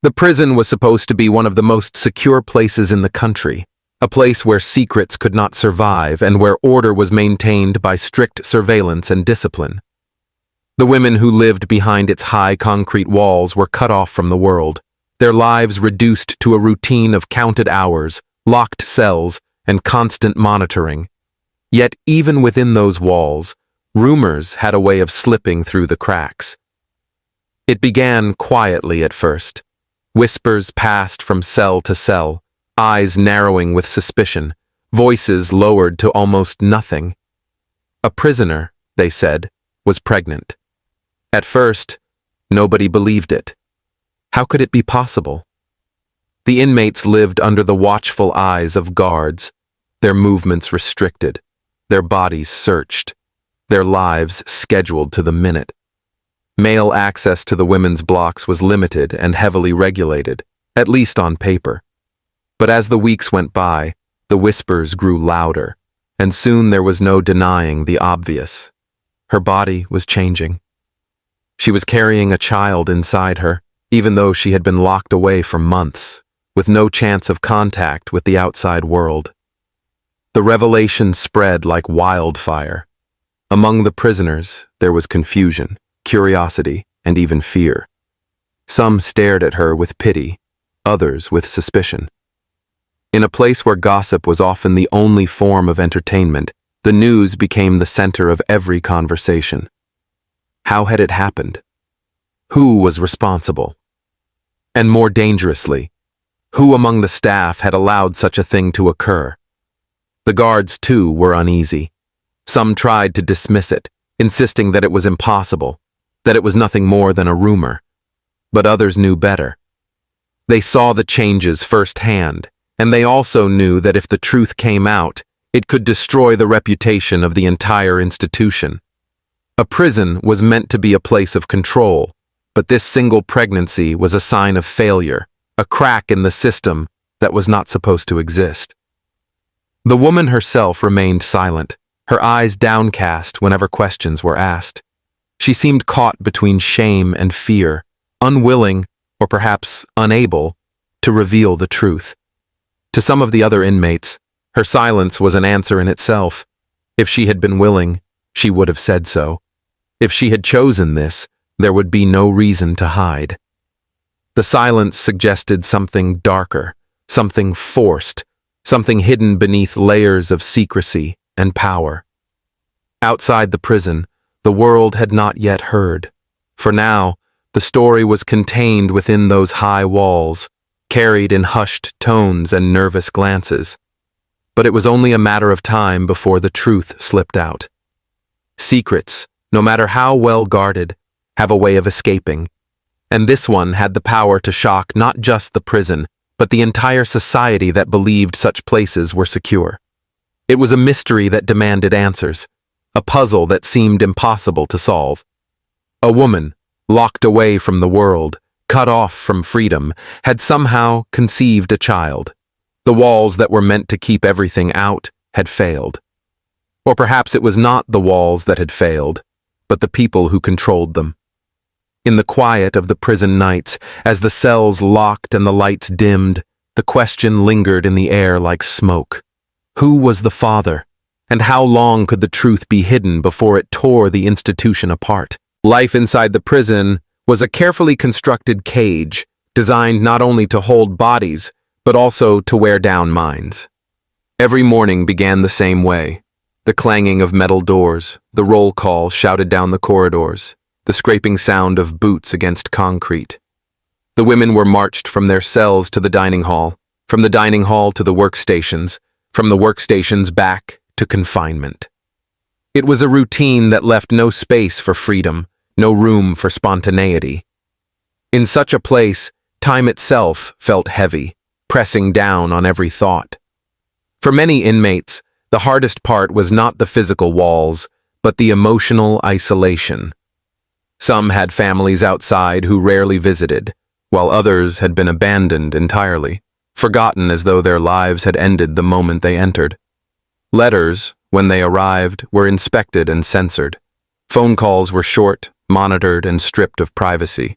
The prison was supposed to be one of the most secure places in the country, a place where secrets could not survive and where order was maintained by strict surveillance and discipline. The women who lived behind its high concrete walls were cut off from the world, their lives reduced to a routine of counted hours, locked cells, and constant monitoring. Yet even within those walls, rumors had a way of slipping through the cracks. It began quietly at first. Whispers passed from cell to cell, eyes narrowing with suspicion, voices lowered to almost nothing. A prisoner, they said, was pregnant. At first, nobody believed it. How could it be possible? The inmates lived under the watchful eyes of guards, their movements restricted, their bodies searched, their lives scheduled to the minute. Male access to the women's blocks was limited and heavily regulated, at least on paper. But as the weeks went by, the whispers grew louder, and soon there was no denying the obvious. Her body was changing. She was carrying a child inside her, even though she had been locked away for months, with no chance of contact with the outside world. The revelation spread like wildfire. Among the prisoners, there was confusion, curiosity, and even fear. Some stared at her with pity, others with suspicion. In a place where gossip was often the only form of entertainment, the news became the center of every conversation. How had it happened? Who was responsible? And more dangerously, who among the staff had allowed such a thing to occur? The guards, too, were uneasy. Some tried to dismiss it, insisting that it was impossible, that it was nothing more than a rumor. But others knew better. They saw the changes firsthand, and they also knew that if the truth came out, it could destroy the reputation of the entire institution. A prison was meant to be a place of control, but this single pregnancy was a sign of failure, a crack in the system that was not supposed to exist. The woman herself remained silent, her eyes downcast whenever questions were asked. She seemed caught between shame and fear, unwilling, or perhaps unable, to reveal the truth. To some of the other inmates, her silence was an answer in itself. If she had been willing, she would have said so. If she had chosen this, there would be no reason to hide. The silence suggested something darker, something forced, something hidden beneath layers of secrecy and power. Outside the prison, the world had not yet heard. For now, the story was contained within those high walls, carried in hushed tones and nervous glances. But it was only a matter of time before the truth slipped out. Secrets, no matter how well guarded, have a way of escaping. And this one had the power to shock not just the prison, but the entire society that believed such places were secure. It was a mystery that demanded answers, a puzzle that seemed impossible to solve. A woman, locked away from the world, cut off from freedom, had somehow conceived a child. The walls that were meant to keep everything out had failed. Or perhaps it was not the walls that had failed, but the people who controlled them. In the quiet of the prison nights, as the cells locked and the lights dimmed, the question lingered in the air like smoke. Who was the father? And how long could the truth be hidden before it tore the institution apart? Life inside the prison was a carefully constructed cage, designed not only to hold bodies, but also to wear down minds. Every morning began the same way. The clanging of metal doors, the roll call shouted down the corridors, the scraping sound of boots against concrete. The women were marched from their cells to the dining hall, from the dining hall to the workstations, from the workstations back to confinement. It was a routine that left no space for freedom, no room for spontaneity. In such a place, time itself felt heavy, pressing down on every thought. For many inmates, the hardest part was not the physical walls, but the emotional isolation. Some had families outside who rarely visited, while others had been abandoned entirely, forgotten as though their lives had ended the moment they entered. Letters, when they arrived, were inspected and censored. Phone calls were short, monitored, and stripped of privacy.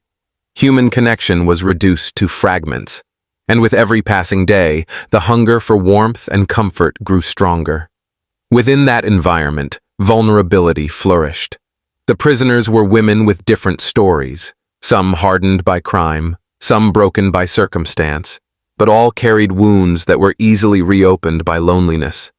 Human connection was reduced to fragments, and with every passing day, the hunger for warmth and comfort grew stronger. Within that environment, vulnerability flourished. The prisoners were women with different stories, some hardened by crime, some broken by circumstance, but all carried wounds that were easily reopened by loneliness.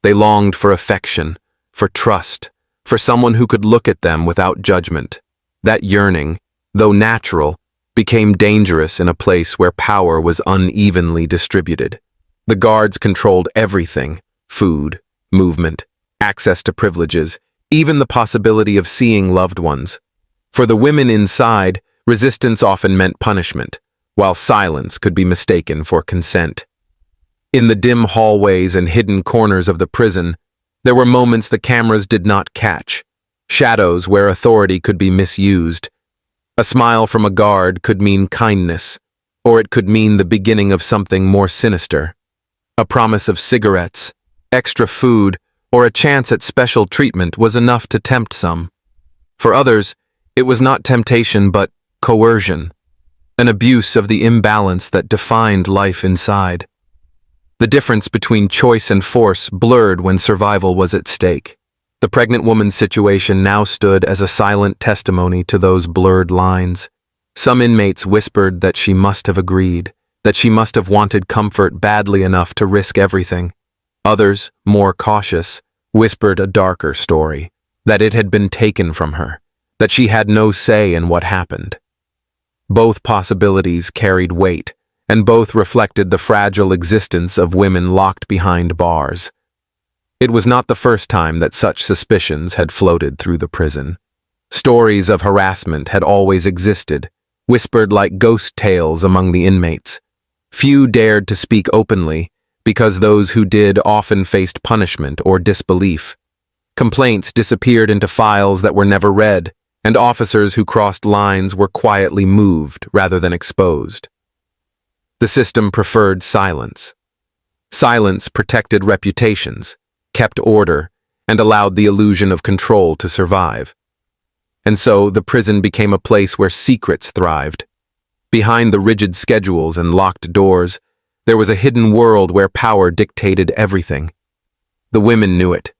They longed for affection, for trust, for someone who could look at them without judgment. That yearning, though natural, became dangerous in a place where power was unevenly distributed. The guards controlled everything: food, movement, access to privileges, even the possibility of seeing loved ones. For the women inside, resistance often meant punishment, while silence could be mistaken for consent. In the dim hallways and hidden corners of the prison, there were moments the cameras did not catch, shadows where authority could be misused. A smile from a guard could mean kindness, or it could mean the beginning of something more sinister. A promise of cigarettes, extra food, or a chance at special treatment was enough to tempt some. For others, it was not temptation but coercion, an abuse of the imbalance that defined life inside. The difference between choice and force blurred when survival was at stake. The pregnant woman's situation now stood as a silent testimony to those blurred lines. Some inmates whispered that she must have agreed, that she must have wanted comfort badly enough to risk everything. Others, more cautious, whispered a darker story, that it had been taken from her, that she had no say in what happened. Both possibilities carried weight, and both reflected the fragile existence of women locked behind bars. It was not the first time that such suspicions had floated through the prison. Stories of harassment had always existed, whispered like ghost tales among the inmates. Few dared to speak openly, because those who did often faced punishment or disbelief. Complaints disappeared into files that were never read, and officers who crossed lines were quietly moved rather than exposed. The system preferred silence. Silence protected reputations, kept order, and allowed the illusion of control to survive. And so the prison became a place where secrets thrived. Behind the rigid schedules and locked doors, there was a hidden world where power dictated everything. The women knew it.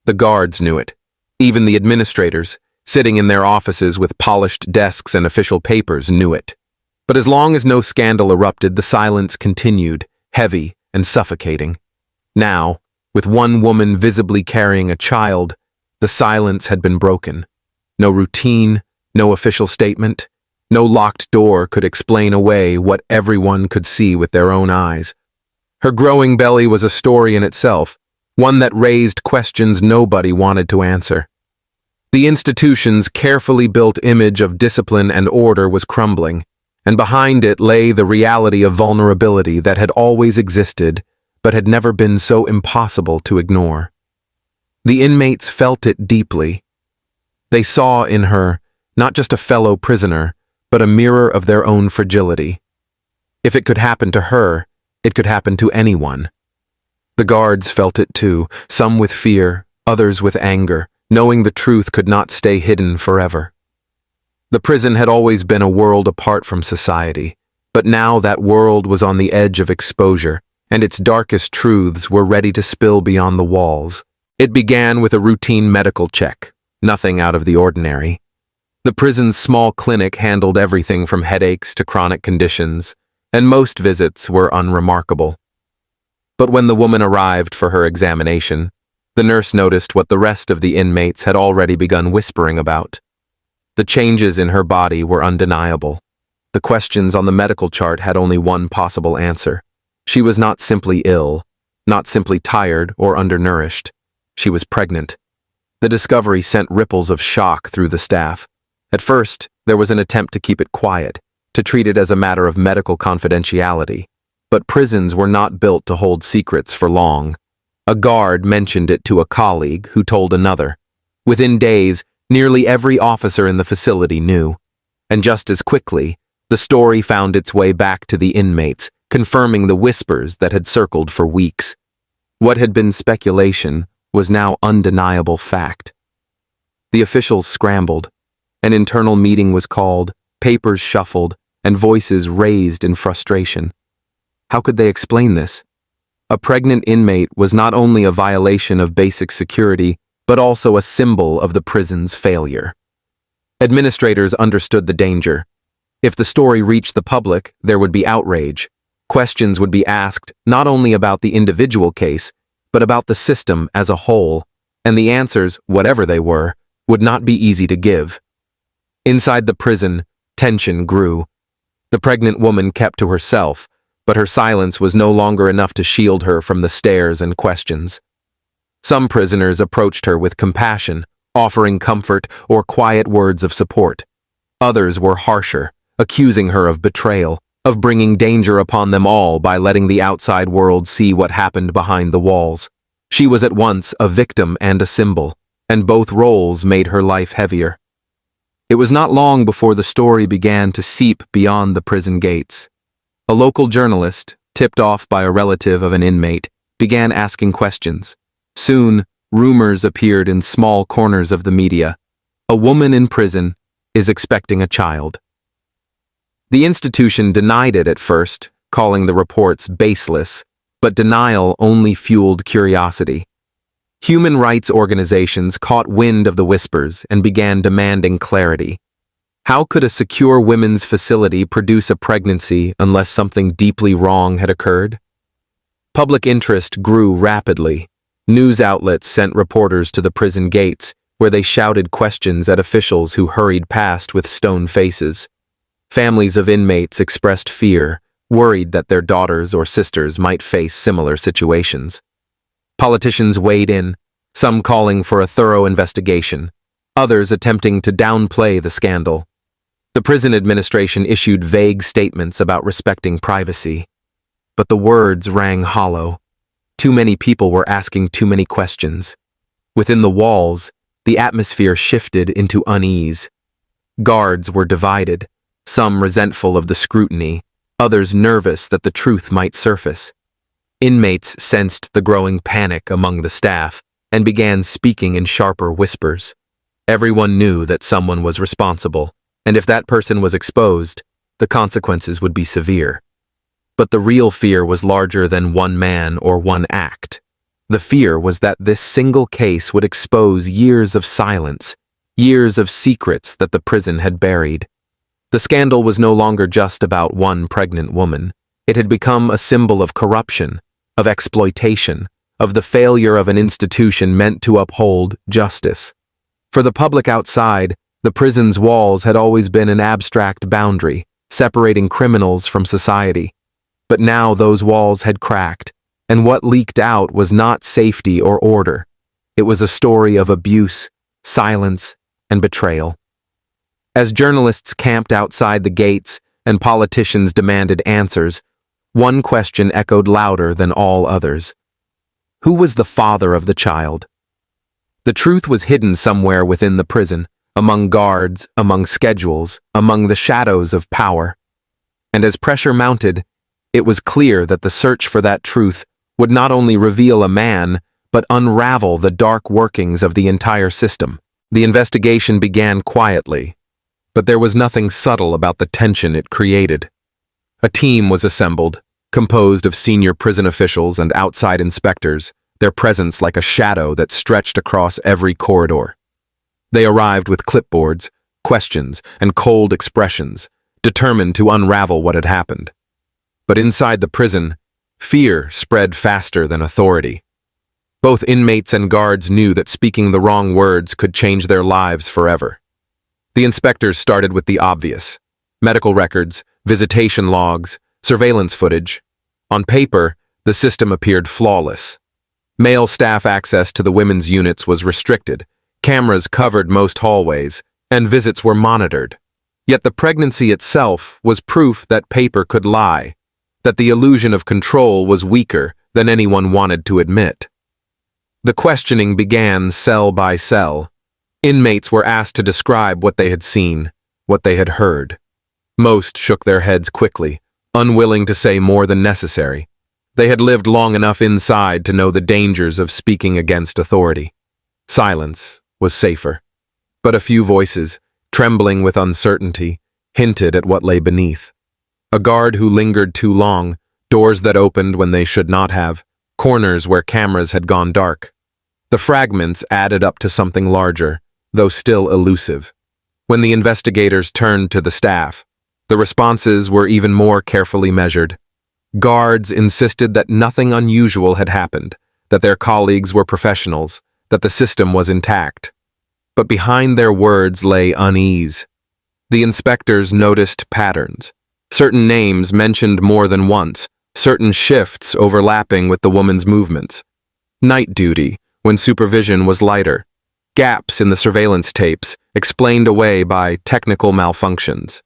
The guards knew it. Even the administrators, sitting in their offices with polished desks and official papers, knew it. But as long as no scandal erupted, the silence continued, heavy and suffocating. Now, with one woman visibly carrying a child, the silence had been broken. No routine, no official statement, no locked door could explain away what everyone could see with their own eyes. Her growing belly was a story in itself, one that raised questions nobody wanted to answer. The institution's carefully built image of discipline and order was crumbling, and behind it lay the reality of vulnerability that had always existed, but had never been so impossible to ignore. The inmates felt it deeply. They saw in her not just a fellow prisoner, but a mirror of their own fragility. If it could happen to her, it could happen to anyone. The guards felt it too, some with fear, others with anger, knowing the truth could not stay hidden forever. The prison had always been a world apart from society, but now that world was on the edge of exposure, and its darkest truths were ready to spill beyond the walls. It began with a routine medical check, nothing out of the ordinary. The prison's small clinic handled everything from headaches to chronic conditions, and most visits were unremarkable. But when the woman arrived for her examination, the nurse noticed what the rest of the inmates had already begun whispering about. The changes in her body were undeniable. The questions on the medical chart had only one possible answer. She was not simply ill, not simply tired or undernourished. She was pregnant. The discovery sent ripples of shock through the staff. At first, there was an attempt to keep it quiet, to treat it as a matter of medical confidentiality. But prisons were not built to hold secrets for long. A guard mentioned it to a colleague who told another. Within days, nearly every officer in the facility knew. And just as quickly, the story found its way back to the inmates, confirming the whispers that had circled for weeks. What had been speculation was now undeniable fact. The officials scrambled. An internal meeting was called, Papers shuffled, and voices raised in frustration. How could they explain this? A pregnant inmate was not only a violation of basic security, but also a symbol of the prison's failure. Administrators understood the danger. If the story reached the public, there would be outrage. Questions would be asked not only about the individual case, but about the system as a whole, and the answers, whatever they were, would not be easy to give. Inside the prison, tension grew. The pregnant woman kept to herself, but her silence was no longer enough to shield her from the stares and questions. Some prisoners approached her with compassion, offering comfort or quiet words of support. Others were harsher, accusing her of betrayal, of bringing danger upon them all by letting the outside world see what happened behind the walls. She was at once a victim and a symbol, and both roles made her life heavier. It was not long before the story began to seep beyond the prison gates. A local journalist, tipped off by a relative of an inmate, began asking questions. Soon, rumors appeared in small corners of the media. A woman in prison is expecting a child. The institution denied it at first, calling the reports baseless, but denial only fueled curiosity. Human rights organizations caught wind of the whispers and began demanding clarity. How could a secure women's facility produce a pregnancy unless something deeply wrong had occurred? Public interest grew rapidly. News outlets sent reporters to the prison gates, where they shouted questions at officials who hurried past with stone faces. Families of inmates expressed fear, worried that their daughters or sisters might face similar situations. Politicians weighed in, some calling for a thorough investigation, others attempting to downplay the scandal. The prison administration issued vague statements about respecting privacy, but the words rang hollow. Too many people were asking too many questions. Within the walls, the atmosphere shifted into unease. Guards were divided, some resentful of the scrutiny, others nervous that the truth might surface. Inmates sensed the growing panic among the staff and began speaking in sharper whispers. Everyone knew that someone was responsible, and if that person was exposed, the consequences would be severe. But the real fear was larger than one man or one act. The fear was that this single case would expose years of silence, years of secrets that the prison had buried. The scandal was no longer just about one pregnant woman. It had become a symbol of corruption, of exploitation, of the failure of an institution meant to uphold justice. For the public outside, the prison's walls had always been an abstract boundary, separating criminals from society. But now those walls had cracked, and what leaked out was not safety or order. It was a story of abuse, silence, and betrayal. As journalists camped outside the gates and politicians demanded answers, one question echoed louder than all others. Who was the father of the child? The truth was hidden somewhere within the prison, among guards, among schedules, among the shadows of power. And as pressure mounted, it was clear that the search for that truth would not only reveal a man, but unravel the dark workings of the entire system. The investigation began quietly, but there was nothing subtle about the tension it created. A team was assembled, composed of senior prison officials and outside inspectors, their presence like a shadow that stretched across every corridor. They arrived with clipboards, questions, and cold expressions, determined to unravel what had happened. But inside the prison, fear spread faster than authority. Both inmates and guards knew that speaking the wrong words could change their lives forever. The inspectors started with the obvious: medical records, visitation logs, surveillance footage. On paper, the system appeared flawless. Male staff access to the women's units was restricted, cameras covered most hallways, and visits were monitored. Yet the pregnancy itself was proof that paper could lie, that the illusion of control was weaker than anyone wanted to admit. The questioning began cell by cell. Inmates were asked to describe what they had seen, what they had heard. Most shook their heads quickly, unwilling to say more than necessary. They had lived long enough inside to know the dangers of speaking against authority. Silence was safer. But a few voices, trembling with uncertainty, hinted at what lay beneath. A guard who lingered too long, doors that opened when they should not have, corners where cameras had gone dark. The fragments added up to something larger, though still elusive. When the investigators turned to the staff, the responses were even more carefully measured. Guards insisted that nothing unusual had happened, that their colleagues were professionals, that the system was intact. But behind their words lay unease. The inspectors noticed patterns, certain names mentioned more than once, certain shifts overlapping with the woman's movements. Night duty, when supervision was lighter. Gaps in the surveillance tapes, explained away by technical malfunctions.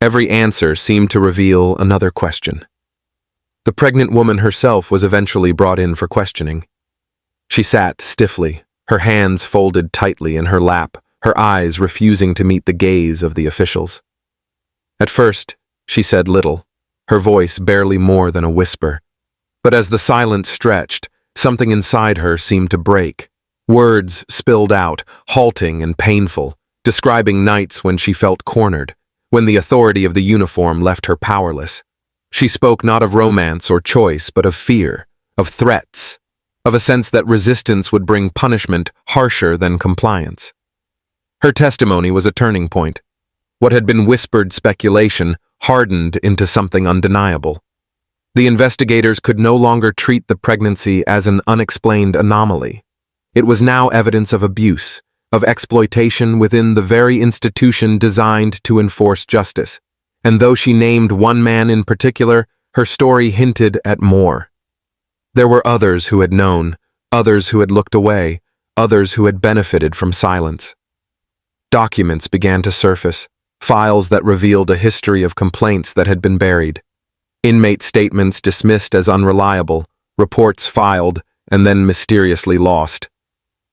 Every answer seemed to reveal another question. The pregnant woman herself was eventually brought in for questioning. She sat stiffly, her hands folded tightly in her lap, her eyes refusing to meet the gaze of the officials. At first, she said little, her voice barely more than a whisper. But as the silence stretched, something inside her seemed to break. Words spilled out, halting and painful, describing nights when she felt cornered, when the authority of the uniform left her powerless. She spoke not of romance or choice, but of fear, of threats, of a sense that resistance would bring punishment harsher than compliance. Her testimony was a turning point. What had been whispered speculation hardened into something undeniable. The investigators could no longer treat the pregnancy as an unexplained anomaly. It was now evidence of abuse, of exploitation within the very institution designed to enforce justice. And though she named one man in particular, her story hinted at more. There were others who had known, others who had looked away, others who had benefited from silence. Documents began to surface, files that revealed a history of complaints that had been buried. Inmate statements dismissed as unreliable, reports filed, and then mysteriously lost.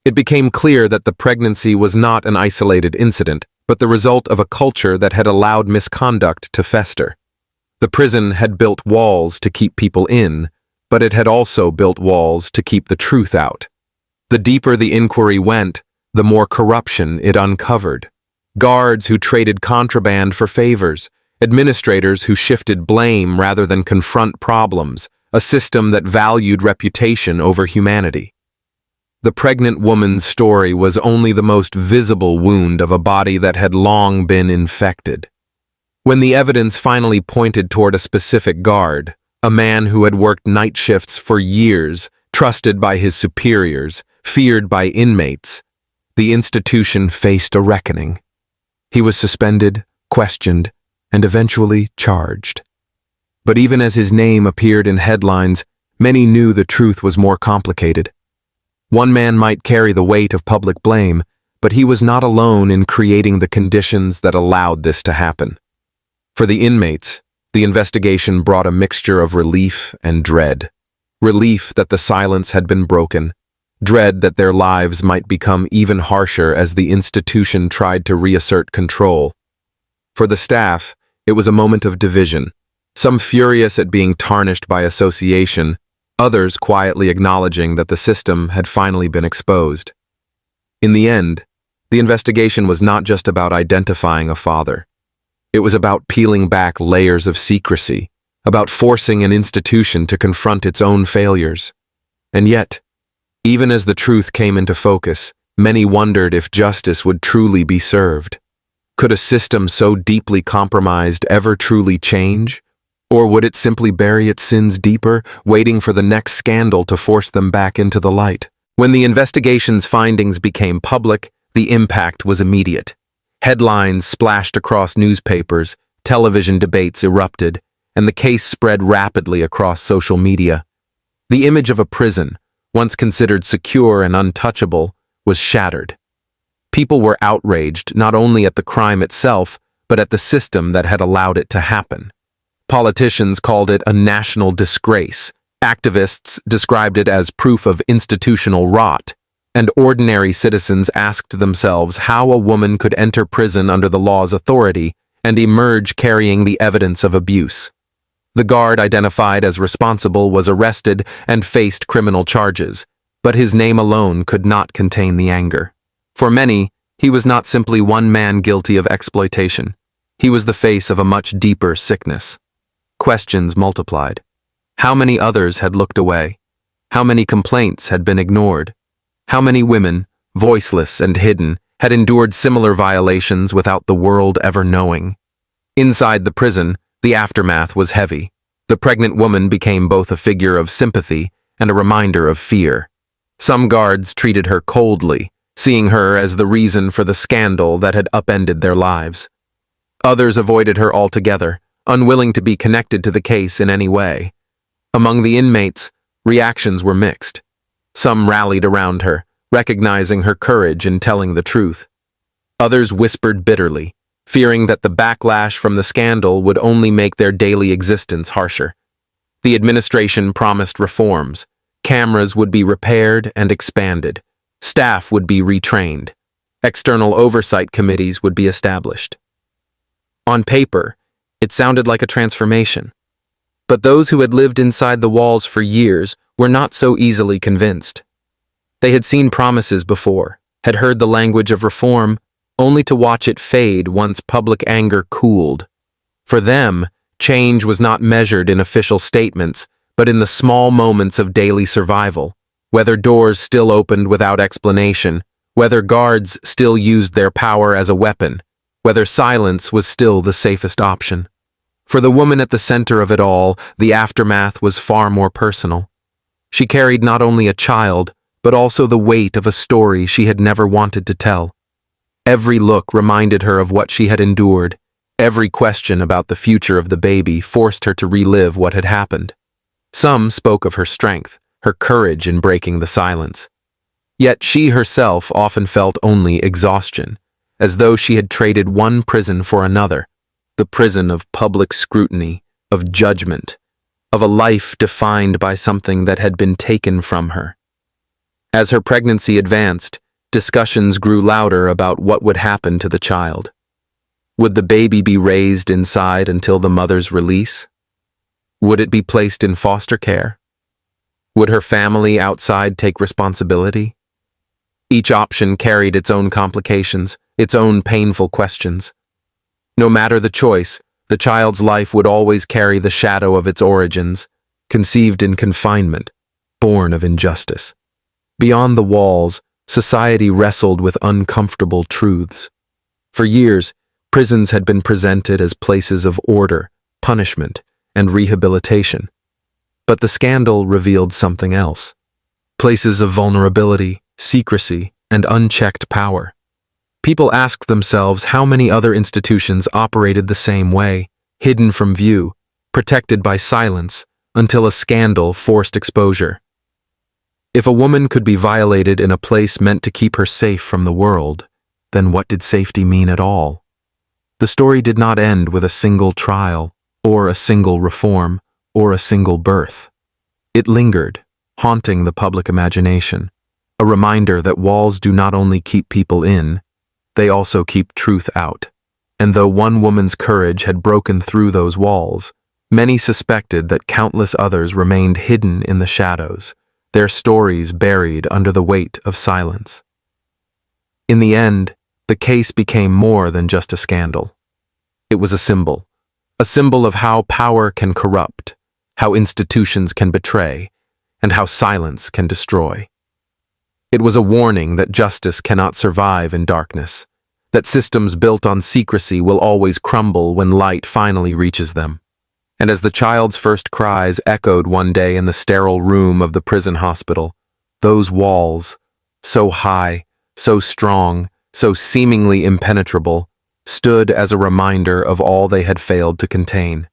It became clear that the pregnancy was not an isolated incident, but the result of a culture that had allowed misconduct to fester. The prison had built walls to keep people in, but it had also built walls to keep the truth out. The deeper the inquiry went, the more corruption it uncovered. Guards who traded contraband for favors, administrators who shifted blame rather than confront problems, a system that valued reputation over humanity. The pregnant woman's story was only the most visible wound of a body that had long been infected. When the evidence finally pointed toward a specific guard, a man who had worked night shifts for years, trusted by his superiors, feared by inmates, the institution faced a reckoning. He was suspended, questioned, and eventually charged. But even as his name appeared in headlines, many knew the truth was more complicated. One man might carry the weight of public blame, but he was not alone in creating the conditions that allowed this to happen. For the inmates, the investigation brought a mixture of relief and dread. Relief that the silence had been broken, dread that their lives might become even harsher as the institution tried to reassert control. For the staff, it was a moment of division, some furious at being tarnished by association, others quietly acknowledging that the system had finally been exposed. In the end, the investigation was not just about identifying a father. It was about peeling back layers of secrecy, about forcing an institution to confront its own failures. And yet, even as the truth came into focus, many wondered if justice would truly be served. Could a system so deeply compromised ever truly change? Or would it simply bury its sins deeper, waiting for the next scandal to force them back into the light? When the investigation's findings became public, the impact was immediate. Headlines splashed across newspapers, television debates erupted, and the case spread rapidly across social media. The image of a prison, once considered secure and untouchable, was shattered. People were outraged not only at the crime itself, but at the system that had allowed it to happen. Politicians called it a national disgrace, activists described it as proof of institutional rot, and ordinary citizens asked themselves how a woman could enter prison under the law's authority and emerge carrying the evidence of abuse. The guard identified as responsible was arrested and faced criminal charges, but his name alone could not contain the anger. For many, he was not simply one man guilty of exploitation. He was the face of a much deeper sickness. Questions multiplied. How many others had looked away? How many complaints had been ignored? How many women, voiceless and hidden, had endured similar violations without the world ever knowing? Inside the prison, the aftermath was heavy. The pregnant woman became both a figure of sympathy and a reminder of fear. Some guards treated her coldly, seeing her as the reason for the scandal that had upended their lives. Others avoided her altogether, unwilling to be connected to the case in any way. Among the inmates, reactions were mixed. Some rallied around her, recognizing her courage in telling the truth. Others whispered bitterly, fearing that the backlash from the scandal would only make their daily existence harsher. The administration promised reforms. Cameras would be repaired and expanded. Staff would be retrained. External oversight committees would be established. On paper, it sounded like a transformation. But those who had lived inside the walls for years were not so easily convinced. They had seen promises before, had heard the language of reform, only to watch it fade once public anger cooled. For them, change was not measured in official statements, but in the small moments of daily survival, whether doors still opened without explanation, whether guards still used their power as a weapon, whether silence was still the safest option. For the woman at the center of it all, the aftermath was far more personal. She carried not only a child, but also the weight of a story she had never wanted to tell. Every look reminded her of what she had endured. Every question about the future of the baby forced her to relive what had happened. Some spoke of her strength, her courage in breaking the silence. Yet she herself often felt only exhaustion, as though she had traded one prison for another, the prison of public scrutiny, of judgment, of a life defined by something that had been taken from her. As her pregnancy advanced, discussions grew louder about what would happen to the child. Would the baby be raised inside until the mother's release? Would it be placed in foster care? Would her family outside take responsibility? Each option carried its own complications, its own painful questions. No matter the choice, the child's life would always carry the shadow of its origins, conceived in confinement, born of injustice. Beyond the walls, society wrestled with uncomfortable truths. For years, prisons had been presented as places of order, punishment, and rehabilitation. But the scandal revealed something else. Places of vulnerability, secrecy, and unchecked power. People asked themselves how many other institutions operated the same way, hidden from view, protected by silence, until a scandal forced exposure. If a woman could be violated in a place meant to keep her safe from the world, then what did safety mean at all? The story did not end with a single trial, or a single reform, or a single birth. It lingered, haunting the public imagination, a reminder that walls do not only keep people in, they also keep truth out. And though one woman's courage had broken through those walls, many suspected that countless others remained hidden in the shadows, their stories buried under the weight of silence. In the end, the case became more than just a scandal. It was a symbol of how power can corrupt, how institutions can betray, and how silence can destroy. It was a warning that justice cannot survive in darkness, that systems built on secrecy will always crumble when light finally reaches them. And as the child's first cries echoed one day in the sterile room of the prison hospital, those walls, so high, so strong, so seemingly impenetrable, stood as a reminder of all they had failed to contain.